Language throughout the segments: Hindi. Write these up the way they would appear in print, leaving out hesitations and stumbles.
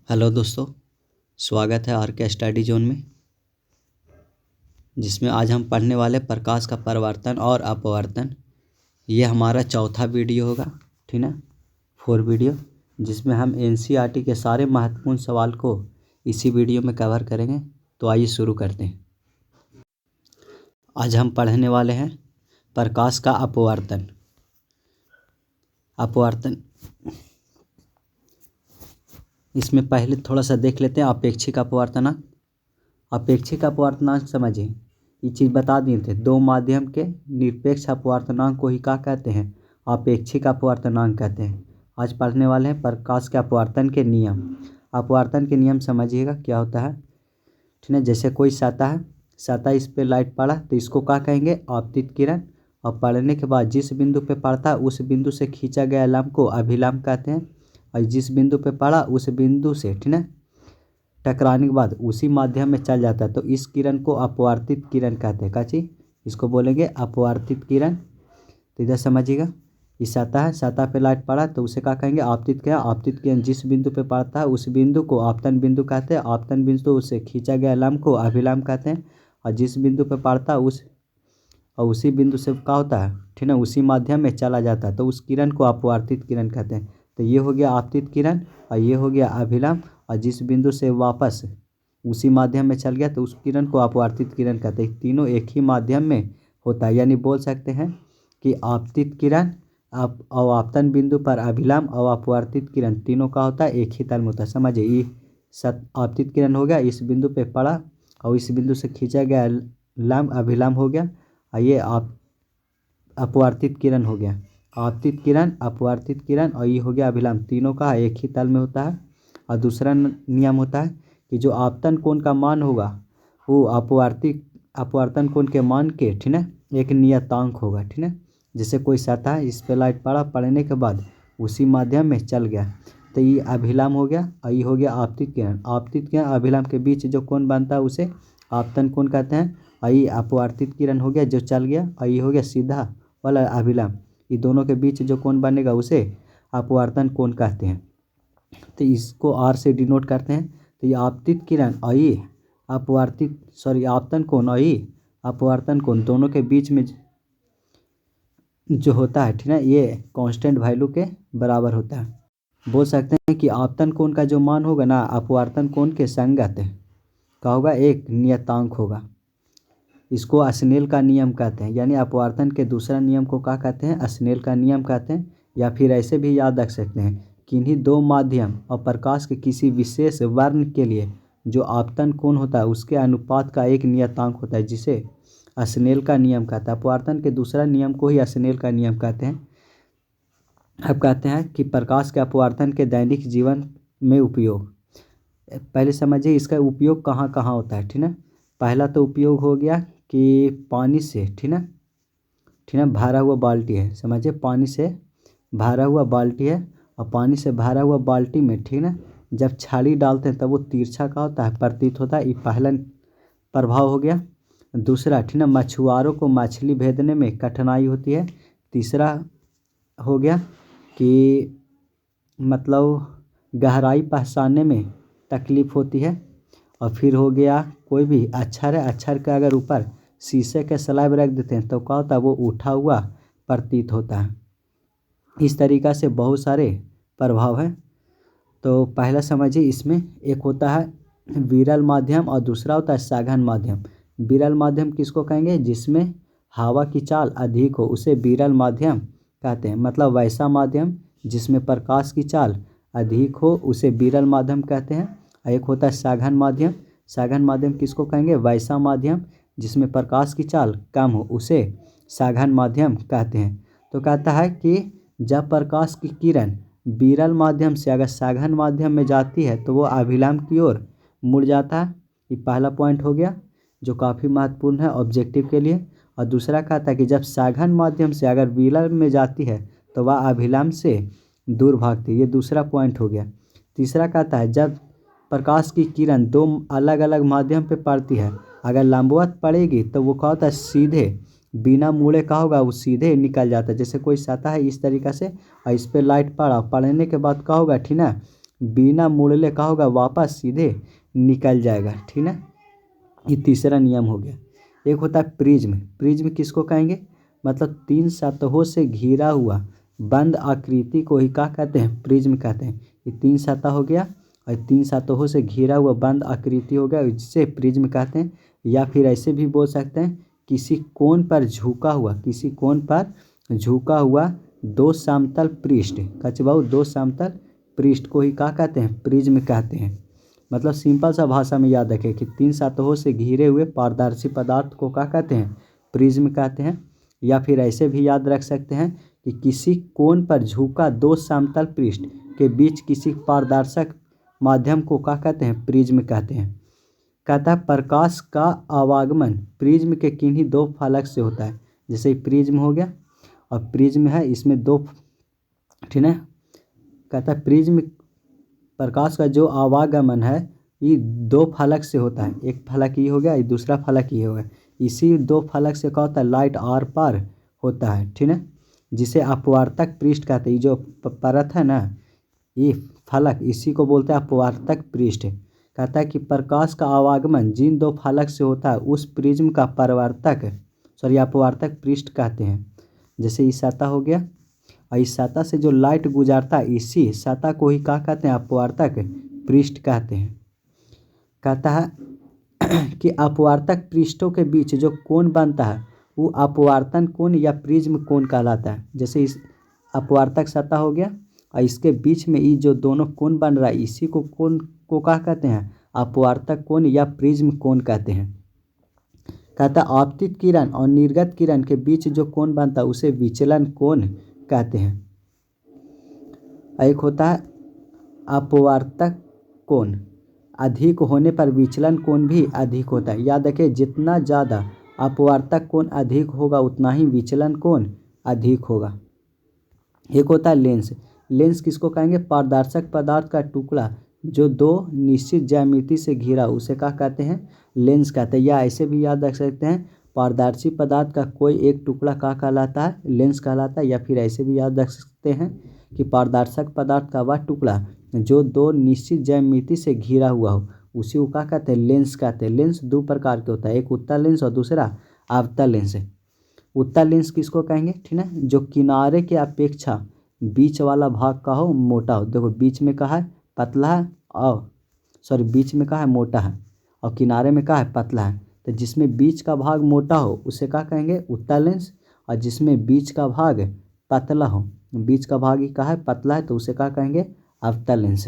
हेलो दोस्तों, स्वागत है आर के स्टडी जोन में, जिसमें आज हम पढ़ने वाले प्रकाश का परावर्तन और अपवर्तन। ये हमारा चौथा वीडियो होगा, ठीक ना, 4 वीडियो, जिसमें हम एनसीईआरटी के सारे महत्वपूर्ण सवाल को इसी वीडियो में कवर करेंगे। तो आइए शुरू करते हैं। आज हम पढ़ने वाले हैं प्रकाश का अपवर्तन। इसमें पहले थोड़ा सा देख लेते हैं अपेक्षिक अपवर्तनांक। अपेक्षिक अपवर्तनांक समझिए, ये चीज़ बता दिए थे, दो माध्यम के निरपेक्ष अपवर्तनांक को ही क्या कहते हैं, अपेक्षिक अपवर्तनांक कहते हैं। आज पढ़ने वाले हैं प्रकाश के अपवर्तन के नियम। अपवर्तन के नियम समझिएगा क्या होता है, ठीक है। जैसे कोई सतह है, सतह इस पे लाइट पड़ा तो इसको क्या कहेंगे, आपतित किरण। और पड़ने के बाद जिस बिंदु पे पड़ता है उस बिंदु से खींचा गया लंब को अभिलंब कहते हैं। और जिस बिंदु पे पड़ा उस बिंदु से, ठीक है, टकराने के बाद उसी माध्यम में चल जाता है तो इस किरण को अपवर्तित किरण कहते हैं। काची, इसको बोलेंगे अपवर्तित किरण। तो इधर समझिएगा, इस सतह है, सतह पे लाइट पड़ा तो उसे क्या कहेंगे, आपतित किरण। आपतित किरण जिस बिंदु पे पड़ता है उस बिंदु को आपतन बिंदु कहते हैं। आपतन बिंदु से खींचा गया लंब को अभिलंब कहते हैं। और जिस बिंदु पे पड़ता है उसी बिंदु से क्या होता है, ठीक है, उसी माध्यम में चला जाता है तो उस किरण को अपवर्तित किरण कहते हैं। तो ये हो गया आपतित किरण और ये हो गया अभिलंब। और जिस बिंदु से वापस उसी माध्यम में चल गया तो उस किरण को अपवर्तित किरण कहते हैं। तीनों एक ही माध्यम में होता है, यानी बोल सकते हैं कि आपतित किरण, अवआपतन बिंदु पर अभिलंब और अपवर्तित किरण तीनों का होता है एक ही तल में होता है। समझिए, ये आपतित किरण हो गया, इस बिंदु पे पड़ा और इस बिंदु से खींचा गया लंब अभिलंब हो गया। और ये अपवर्तित किरण हो गया, आपतित किरण, अपवर्तित किरण और ये हो गया अभिलंब, तीनों का एक ही तल में होता है। और दूसरा नियम होता है कि जो आपतन कोण का मान होगा वो अपवर्तन कोण के मान के, ठीक है, एक नियतांक होगा, ठीक है। जैसे कोई सतह है, इस पे लाइट पड़ने के बाद उसी माध्यम में चल गया तो ये अभिलंब हो गया और ये हो गया आपतित किरण। आपतित किरण अभिलंब के बीच जो कोण बनता है उसे आपतन कोण कहते हैं। और ये अपवर्तित किरण हो गया जो चल गया, और ये हो गया सीधा वाला अभिलंब, ये दोनों के बीच जो कोण बनेगा उसे अपवर्तन कोण कहते हैं। तो इसको आर से डिनोट करते हैं। तो ये आपतित किरण और ये आपतन कोण और ये अपवर्तन कोण दोनों के बीच में जो होता है, ठीक है, ये कांस्टेंट वैल्यू के बराबर होता है। बोल सकते हैं कि आपतन कोण का जो मान होगा ना अपवर्तन कोण के संगत का होगा, एक नियतांक होगा। इसको अस्नेल का नियम कहते हैं, यानी अपवर्तन के दूसरा नियम को क्या कहते हैं, अस्नेल का नियम कहते हैं। या फिर ऐसे भी याद रख सकते हैं, किन्हीं दो माध्यम और प्रकाश के किसी विशेष वर्ण के लिए जो आपतन कोण होता है उसके अनुपात का एक नियतांक होता है, जिसे अस्नेल का नियम कहता है। अपवर्तन के दूसरा नियम को ही अस्नेल का नियम कहते हैं। अब कहते हैं कि प्रकाश के अपवर्तन के दैनिक जीवन में उपयोग। पहले समझिए इसका उपयोग कहाँ कहाँ होता है, ठीक है। पहला तो उपयोग हो गया कि पानी से, ठीक है, भरा हुआ बाल्टी है, समझिए पानी से भरा हुआ बाल्टी है और पानी से भरा हुआ बाल्टी में, ठीक है, जब छाली डालते हैं तब वो तिरछा का होता है, प्रतीत होता है। ये पहला प्रभाव हो गया। दूसरा, ठीक है, मछुआरों को मछली भेजने में कठिनाई होती है। तीसरा हो गया कि मतलब गहराई पहचानने में तकलीफ होती है। और फिर हो गया कोई भी अक्षर के अगर ऊपर शीशे के स्लैब रख देते हैं तो क्या होता है, वो उठा हुआ प्रतीत होता है। इस तरीक़ा से बहुत सारे प्रभाव हैं। तो पहला समझिए, इसमें एक होता है विरल माध्यम और दूसरा होता है सघन माध्यम। विरल माध्यम किसको कहेंगे, जिसमें हवा की चाल अधिक हो उसे विरल माध्यम कहते हैं। मतलब वैसा माध्यम जिसमें प्रकाश की चाल अधिक हो उसे विरल माध्यम कहते हैं। एक होता है सघन माध्यम। सघन माध्यम किसको कहेंगे, वैसा माध्यम जिसमें प्रकाश की चाल कम हो उसे सघन माध्यम कहते हैं। तो कहता है कि जब प्रकाश की किरण विरल माध्यम से अगर सघन माध्यम में जाती है तो वो अभिलंब की ओर मुड़ जाता है। ये पहला पॉइंट हो गया जो काफ़ी महत्वपूर्ण है ऑब्जेक्टिव के लिए। और दूसरा कहता है कि जब सघन माध्यम से अगर विरल में जाती है तो वह अभिलंब से दूर भागती है, ये दूसरा पॉइंट हो गया। तीसरा कहता है जब प्रकाश की किरण दो अलग अलग माध्यम पे पड़ती है, अगर लंबवत पड़ेगी तो वो क्या होता है, सीधे बिना मुड़े का होगा, वो सीधे निकल जाता है। जैसे कोई सतह है इस तरीक़ा से और इस पर लाइट पड़ने के बाद क्या होगा, ठीक ना, बिना मुड़ले का होगा वापस सीधे निकल जाएगा, ठीक है। ये तीसरा नियम हो गया। एक होता है प्रिज्म। प्रिज्म किसको कहेंगे, मतलब 3 सतहों से घिरा हुआ बंद आकृति को ही क्या कहते हैं, प्रिज्म कहते हैं। ये 3 सतह हो गया और 3 सतहों से घिरा हुआ बंद आकृति हो गया, जिसे प्रिज्म कहते हैं। या फिर ऐसे भी बोल सकते हैं किसी कोण पर झुका हुआ, किसी कोण पर झुका हुआ 2 समतल पृष्ठ, कचबाऊ 2 समतल पृष्ठ को ही क्या कहते हैं, प्रिज्म कहते हैं। मतलब सिंपल सा भाषा में याद रखें कि 3 सतहों से घिरे हुए पारदर्शी पदार्थ को क्या कहते हैं, प्रिज्म कहते हैं। या फिर ऐसे भी याद रख सकते हैं कि किसी कोण पर झुका 2 समतल पृष्ठ के बीच किसी पारदर्शक माध्यम को क्या कहते हैं, प्रिज्म कहते हैं। कहता है प्रकाश का आवागमन प्रिज्म के किन्हीं 2 फलक से होता है। जैसे प्रिज्म हो गया और प्रिज्म है, इसमें 2, ठीक है। कहता है प्रिज्म प्रकाश का जो आवागमन है ये 2 फलक से होता है। एक फलक ये हो गया, ये दूसरा फलक ये हो गया। इसी 2 फलक से क्या होता है, लाइट आर पार होता है, ठीक है, जिसे अपवर्तक पृष्ठ कहते हैं। ये जो परत है ना, ये फलक, इसी को बोलते हैं अपवर्तक पृष्ठ। कहता है कि प्रकाश का आवागमन जिन 2 फलक से होता है उस प्रिज्म का अपवर्तक पृष्ठ कहते हैं। जैसे इस सतह हो गया और इस सतह से जो लाइट गुजारता है इसी सतह को ही क्या कहते हैं, अपवर्तक पृष्ठ कहते हैं। कहता है कि अपवर्तक पृष्ठों के बीच जो कोण बनता है वो अपवर्तन कोण या प्रिज्म कोण कहलाता है। जैसे इस अपवर्तक सतह हो गया और इसके बीच में ये जो दोनों कोण बन रहा है इसी को कोण को क्या कहते हैं, अपवर्तक कोण या प्रिज्म कोण कहते हैं। कहता है आपतित किरण और निर्गत किरण के बीच जो कोण बनता है उसे विचलन कोण कहते हैं। एक होता है अपवर्तक कोण, अधिक होने पर विचलन कोण भी अधिक होता है। याद रखें जितना ज़्यादा अपवर्तक कोण अधिक होगा उतना ही विचलन कोण अधिक होगा। एक होता है लेंस। लेंस किसको कहेंगे, पारदर्शक पदार्थ का टुकड़ा जो 2 निश्चित ज्यामिति से घिरा उसे क्या कहते हैं, लेंस कहते हैं। या ऐसे भी याद रख सकते हैं पारदर्शी पदार्थ का कोई एक टुकड़ा क्या कहलाता है, लेंस कहलाता है। या फिर ऐसे भी याद रख सकते हैं कि पारदर्शक पदार्थ का वह टुकड़ा जो 2 निश्चित ज्यामिति से घिरा हुआ हो उसी को क्या कहते हैं, लेंस कहते हैं। लेंस 2 प्रकार के होता है, एक उत्तल लेंस और दूसरा अवतल लेंस है। उत्तल लेंस किसको कहेंगे, ठीक है, जो किनारे के अपेक्षा बीच वाला भाग का हो मोटा हो। देखो बीच में कहा है पतला है और बीच में कहा है मोटा है और किनारे में कहा है पतला है। तो जिसमें बीच का भाग मोटा हो उसे क्या कहेंगे, उत्तल लेंस। और जिसमें बीच का भाग पतला हो, बीच का भाग ही कहा है पतला है, तो उसे क्या कहेंगे, अवतल लेंस।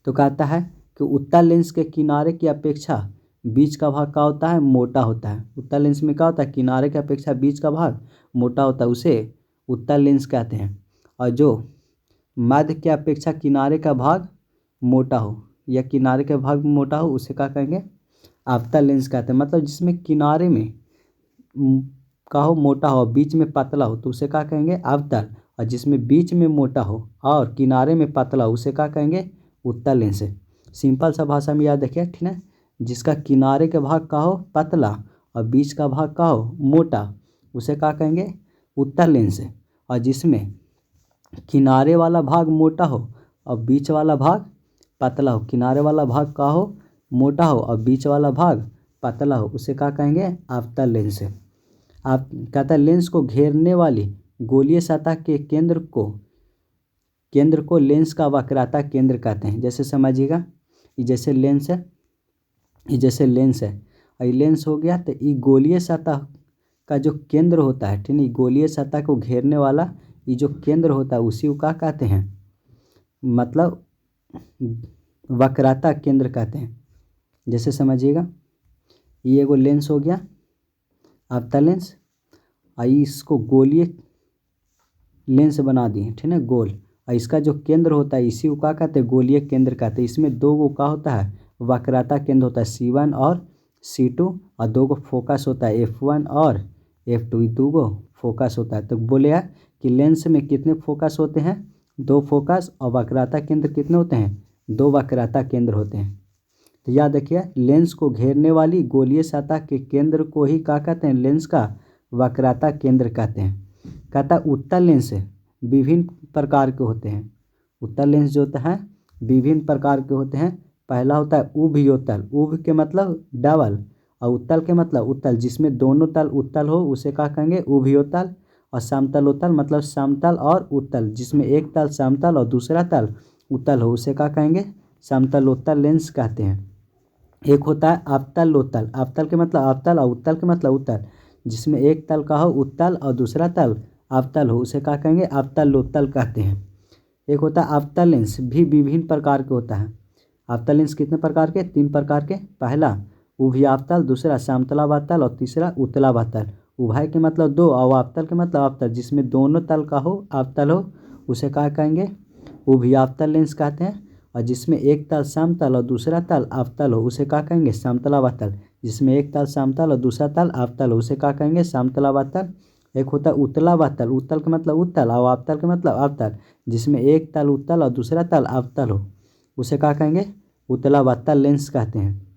तो कहता है कि उत्तल लेंस के किनारे की अपेक्षा बीच का भाग क्या होता है, मोटा होता है। उत्तल लेंस में क्या होता है, किनारे की अपेक्षा बीच का भाग मोटा होता है, उसे उत्तल लेंस कहते हैं। और जो मध्य की अपेक्षा किनारे का भाग मोटा हो या किनारे के भाग में मोटा हो उसे क्या कहेंगे, अवतल लेंस कहते हैं। मतलब जिसमें किनारे में का हो मोटा हो बीच में पतला हो तो उसे क्या कहेंगे, अवतल। और जिसमें बीच में मोटा हो और किनारे में पतला हो उसे क्या कहेंगे, उत्तल लेंस। सिंपल सा भाषा में याद रखिए, ठीक है। जिसका किनारे के भाग का हो पतला और बीच का भाग का हो मोटा उसे क्या कहेंगे, उत्तल लेंस। और जिसमें किनारे वाला भाग मोटा हो और बीच वाला भाग पतला हो, किनारे वाला भाग का हो मोटा हो और बीच वाला भाग पतला हो उसे क्या कहेंगे, अवतल लेंस। आप कहता है लेंस को घेरने वाली गोलीय सतह के केंद्र को लेंस का वक्रता केंद्र कहते हैं। जैसे समझिएगा ये जैसे लेंस है, ये जैसे लेंस है और ये लेंस हो गया, तो ये गोलीय सतह का जो केंद्र होता है, ठीक है, गोलीय सतह को घेरने वाला ये जो केंद्र होता है उसी को क्या कहते हैं, मतलब वक्रता केंद्र कहते हैं। जैसे समझिएगा ये एगो लेंस हो गया अवतल लेंस, और इसको गोलीय लेंस बना दिए, ठीक है, गोल। और इसका जो केंद्र होता है इसी को क्या कहते हैं, गोलीय केंद्र कहते हैं। इसमें 2 गो क्या होता है, वक्रता केंद्र होता है, C1 और C2, और 2 गो फोकस होता है, F1 और F2, 2 गो फोकस होता है। तो बोले कि लेंस में कितने फोकस होते हैं, 2 फोकस, और वक्रता केंद्र कितने होते हैं, 2 वक्रता केंद्र होते हैं। तो याद रखिए लेंस को घेरने वाली गोलीय सतह के केंद्र को ही क्या कहते हैं, लेंस का वक्रता केंद्र कहते हैं। कहता है उत्तल लेंस विभिन्न प्रकार के होते हैं। उत्तल लेंस जो होता है विभिन्न प्रकार के होते हैं। पहला होता है उभयोतल, उभ के मतलब डबल, और उत्तल के मतलब उत्तल, जिसमें दोनों तल उत्तल हो उसे क्या कहेंगे उभयोतल। और समतलोत्तल मतलब समतल और उत्तल, जिसमें एक तल समतल और दूसरा तल उत्तल हो उसे क्या कहेंगे समतलोत्तल लेंस कहते हैं। एक होता है अवतलोत्तल, अवतल के मतलब अवतल और उत्तल के मतलब उत्तल, जिसमें एक तल का हो उत्तल और दूसरा तल अवतल हो उसे क्या कहेंगे अवतलोत्तल कहते हैं। एक होता है अवतल लेंस, भी विभिन्न प्रकार के होता है। अवतल लेंस कितने प्रकार के, 3 प्रकार के। पहला उभयावतल, दूसरा समतलावतल और तीसरा उत्तलावतल। उभय के मतलब दो और अवतल के मतलब अवतल, जिसमें दोनों तल का हो अवतल हो उसे क्या कहेंगे उभयावतल लेंस कहते हैं। और जिसमें एक तल समतल और दूसरा तल अवतल हो उसे क्या कहेंगे समतलावतल, जिसमें एक तल समतल और दूसरा तल अवतल हो उसे क्या कहेंगे समतलावतल। एक होता है उत्तलावतल, उत्तल के मतलब उत्तल और अवतल के मतलब अवतल, जिसमें एक तल उत्तल और दूसरा तल अवतल हो उसे क्या कहेंगे उत्तलावतल लेंस कहते हैं।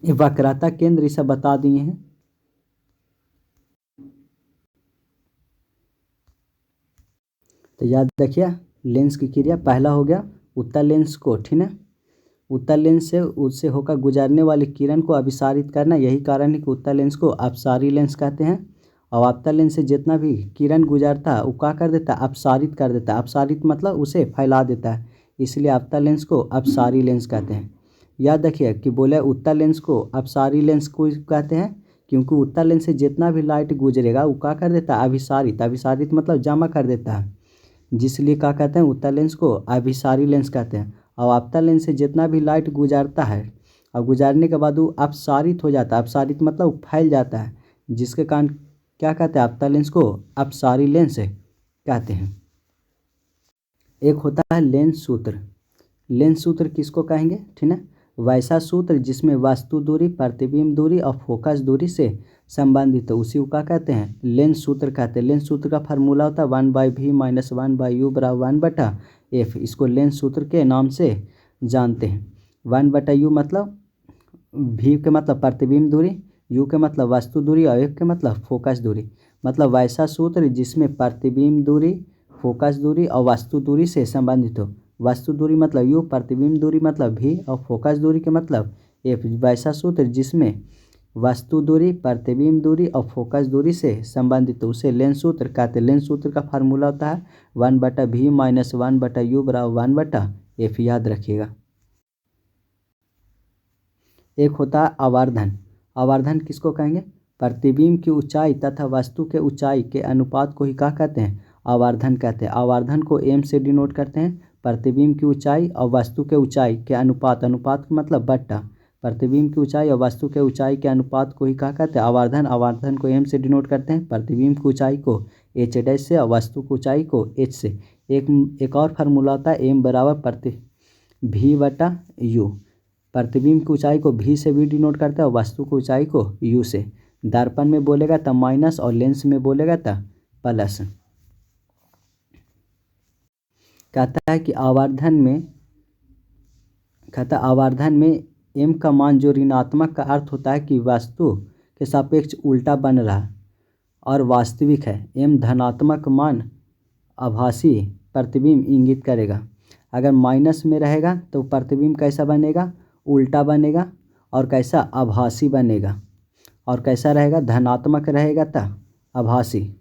ये वक्रता केंद्र इसे बता दिए हैं। तो याद रखिए लेंस की क्रिया, पहला हो गया उत्तल लेंस को, ठीक है, उत्तल लेंस से उससे होकर गुजरने वाली किरण को अभिसारित करना, यही कारण है कि उत्तल लेंस को अपसारी लेंस कहते हैं। और अवतल लेंस से जितना भी किरण गुजरता है वो क्या कर देता है अपसारित कर देता है, अपसारित मतलब उसे फैला देता है, इसलिए अवतल लेंस को अपसारी लेंस कहते हैं। याद रखिए कि बोले उत्तल लेंस को अपसारी लेंस को कहते हैं क्योंकि उत्तल लेंस से जितना भी लाइट गुजरेगा वो क्या कर देता है अभिसारित, अभिसारित मतलब जमा कर देता है, जिसलिए क्या कहते हैं उत्तल लेंस को अभिसारी लेंस कहते हैं। और अवतल लेंस से जितना भी लाइट गुजरता है और गुजरने के बाद वो अपसारित हो जाता है, अपसारित मतलब वो फैल जाता है, जिसके कारण क्या कहते हैं अवतल लेंस को अपसारी लेंस कहते हैं। एक होता है लेंस सूत्र, लेंस सूत्र किसको कहेंगे, ठीक है, वैसा सूत्र जिसमें वस्तु दूरी, प्रतिबिंब दूरी और फोकस दूरी से संबंधित हो उसी को क्या कहते हैं लेंस सूत्र कहते हैं। लेंस सूत्र का फार्मूला होता है 1/v - 1/u = 1/f, इसको लेंस सूत्र के नाम से जानते हैं। 1/u मतलब v के मतलब प्रतिबिंब दूरी, u के मतलब वस्तु दूरी और f के मतलब फोकस दूरी। मतलब वैसा सूत्र जिसमें प्रतिबिंब दूरी, फोकस दूरी और वस्तु दूरी से संबंधित हो। वस्तु दूरी मतलब u, प्रतिबिंब दूरी मतलब v और फोकस दूरी के मतलब f। वैसा सूत्र जिसमें वस्तु दूरी, प्रतिबिंब दूरी और फोकस दूरी से संबंधित हो उसे लेंस सूत्र कहते हैं। लेंस सूत्र का फार्मूला होता है 1/v - 1/u = 1/f, याद रखिएगा। एक होता है आवर्धन, आवर्धन किसको कहेंगे प्रतिबिंब की ऊंचाई तथा वस्तु के ऊंचाई के अनुपात को ही क्या कहते हैं आवर्धन कहते हैं। आवर्धन को m से डिनोट करते हैं, प्रतिबिंब की ऊंचाई और वस्तु के ऊंचाई के अनुपात, अनुपात का मतलब बट्टा, प्रतिबिंब की ऊंचाई और वस्तु के ऊंचाई के अनुपात को ही क्या कहते हैं आवर्धन। आवर्धन को m से डिनोट करते हैं, प्रतिबिंब की ऊंचाई को h' से और वस्तु की ऊंचाई को h से। एक और फार्मूला होता है m = v/u, प्रतिबिंब की ऊंचाई को v से भी डिनोट करता है और वस्तु की ऊंचाई को u से। दर्पण में बोलेगा तब माइनस और लेंस में बोलेगा तब प्लस। कहता है कि आवर्धन में m का मान जो ऋणात्मक का अर्थ होता है कि वस्तु के सापेक्ष उल्टा बन रहा है और वास्तविक है। m धनात्मक मान आभासी प्रतिबिंब इंगित करेगा। अगर माइनस में रहेगा तो प्रतिबिंब कैसा बनेगा उल्टा बनेगा, और कैसा आभासी बनेगा, और कैसा रहेगा धनात्मक रहेगा तो आभासी।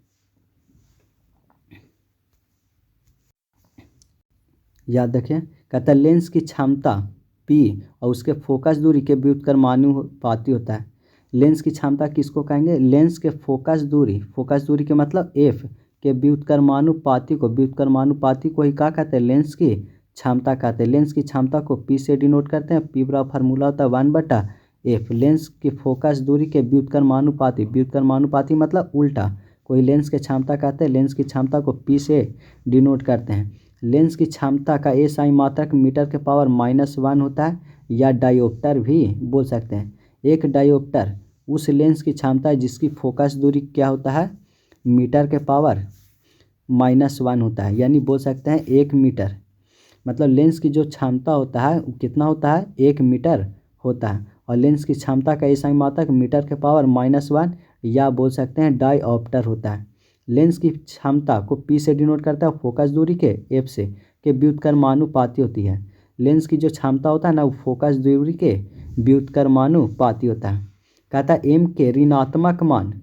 याद रखें कहता लेंस की क्षमता p और उसके फोकस दूरी के व्युत्क्रमानुपाती होता है। लेंस की क्षमता किसको कहेंगे लेंस के फोकस दूरी, फोकस दूरी के मतलब f के व्युत्क्रमानुपाती को, व्युत्क्रमानुपाती को ही क्या कहते हैं लेंस की क्षमता कहते हैं। लेंस की क्षमता को p से डिनोट करते हैं, p बराबर फार्मूला होता है 1/f। लेंस की फोकस दूरी के व्युत्क्रमानुपाती, व्युत्क्रमानुपाती मतलब उल्टा, कोई लेंस की क्षमता कहते हैं, लेंस की क्षमता को p से डिनोट करते हैं। लेंस की क्षमता का SI मात्रक मीटर के पावर -1 होता है, या डायोप्टर भी बोल सकते हैं। एक डायोप्टर उस लेंस की क्षमता है जिसकी फोकस दूरी क्या होता है मीटर के पावर -1 होता है, यानी बोल सकते हैं 1 मीटर। मतलब लेंस की जो क्षमता होता है वो कितना होता है 1 मीटर होता है, और लेंस की क्षमता का SI मात्रक मीटर के पावर -1 या बोल सकते हैं डायोप्टर होता है। लेंस की क्षमता को p से डिनोट करता है फोकस दूरी के f से, के व्युत्क्रमानुपाती होती है। लेंस की जो क्षमता होता है ना, वो फोकस दूरी के व्युत्क्रमानुपाती होता है। कहता है एम के ऋणात्मक मान,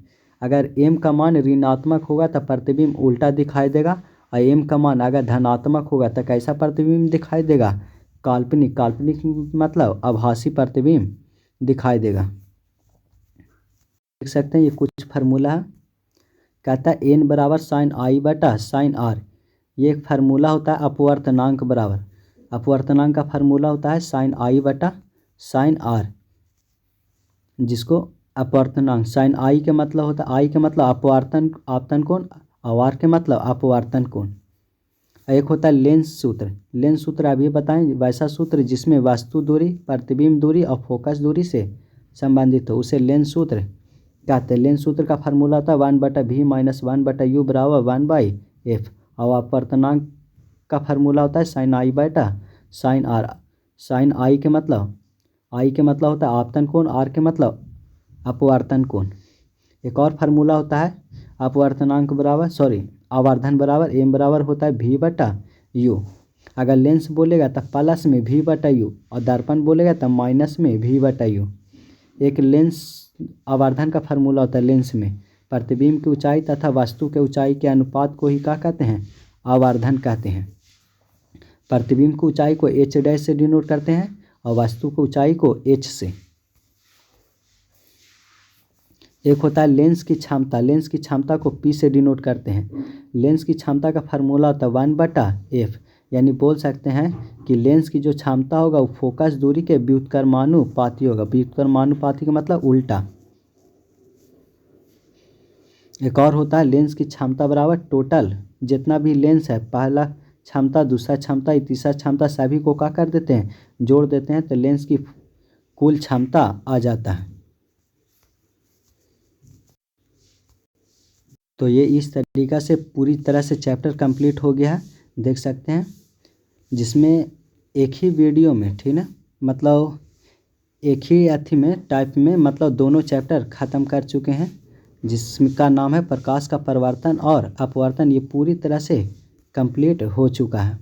अगर एम का मान ऋणात्मक होगा तो प्रतिबिंब उल्टा दिखाई देगा, और एम का मान अगर धनात्मक होगा तो कैसा प्रतिबिंब दिखाई देगा? काल्पनिक। काल्पनिक मतलब आभासी प्रतिबिंब दिखाई देगा। देख सकते हैं ये कुछ फार्मूला है। कहता है एन बराबर साइन आई बटा साइन आर, ये एक फार्मूला होता है अपवर्तनांक बराबर। अपवर्तनांक का फार्मूला होता है साइन आई बटा साइन आर, जिसको अपवर्तनांक साइन आई के मतलब होता है, आई के मतलब अपवर्तन आपतन कोण, और आर के मतलब अपवर्तन कोण। एक होता है लेंस सूत्र। लेंस सूत्र अभी बताएं, वैसा सूत्र जिसमें वस्तु दूरी, प्रतिबिंब दूरी और फोकस दूरी से संबंधित हो उसे लेंस सूत्र कहते हैं। लेंस सूत्र का फार्मूला होता है 1/v माइनस 1/u बराबर 1/f, और अपवर्तनांक का फार्मूला होता है साइन आई बटा साइन आर। साइन आई के मतलब, आई के मतलब होता है आपतन कोण, आर के मतलब अपवर्तन कोण। एक और फार्मूला होता है अपवर्तनांक बराबर आवर्धन बराबर एम बराबर होता है v बटा यू। अगर लेंस बोलेगा तो प्लस में v बटा यू, और दर्पण बोलेगा तो माइनस में v बटा यू। एक लेंस आवर्धन का फार्मूला होता है लेंस में प्रतिबिंब की ऊंचाई तथा वस्तु के ऊंचाई के अनुपात को ही क्या कहते हैं? आवर्धन कहते हैं। प्रतिबिंब की ऊंचाई को h डैश से डिनोट करते हैं और वस्तु की ऊंचाई को h से। एक होता है लेंस की क्षमता। लेंस की क्षमता को p से डिनोट करते हैं। लेंस की क्षमता का फार्मूला होता है 1/f, यानी बोल सकते हैं कि लेंस की जो क्षमता होगा वो फोकस दूरी के व्युत्क्रमानुपाती होगा। व्युत्क्रमानुपाती का मतलब उल्टा। एक और होता है लेंस की क्षमता बराबर टोटल, जितना भी लेंस है, पहला क्षमता, दूसरा क्षमता, तीसरा क्षमता, सभी को क्या कर देते हैं? जोड़ देते हैं, तो लेंस की कुल क्षमता आ जाता है। तो ये इस तरीक़ा से पूरी तरह से चैप्टर कंप्लीट हो गया है, देख सकते हैं, जिसमें एक ही वीडियो में, ठीक है, मतलब एक ही अथी में टाइप में मतलब दोनों चैप्टर ख़त्म कर चुके हैं, जिसका नाम है प्रकाश का परावर्तन और अपवर्तन। ये पूरी तरह से कंप्लीट हो चुका है।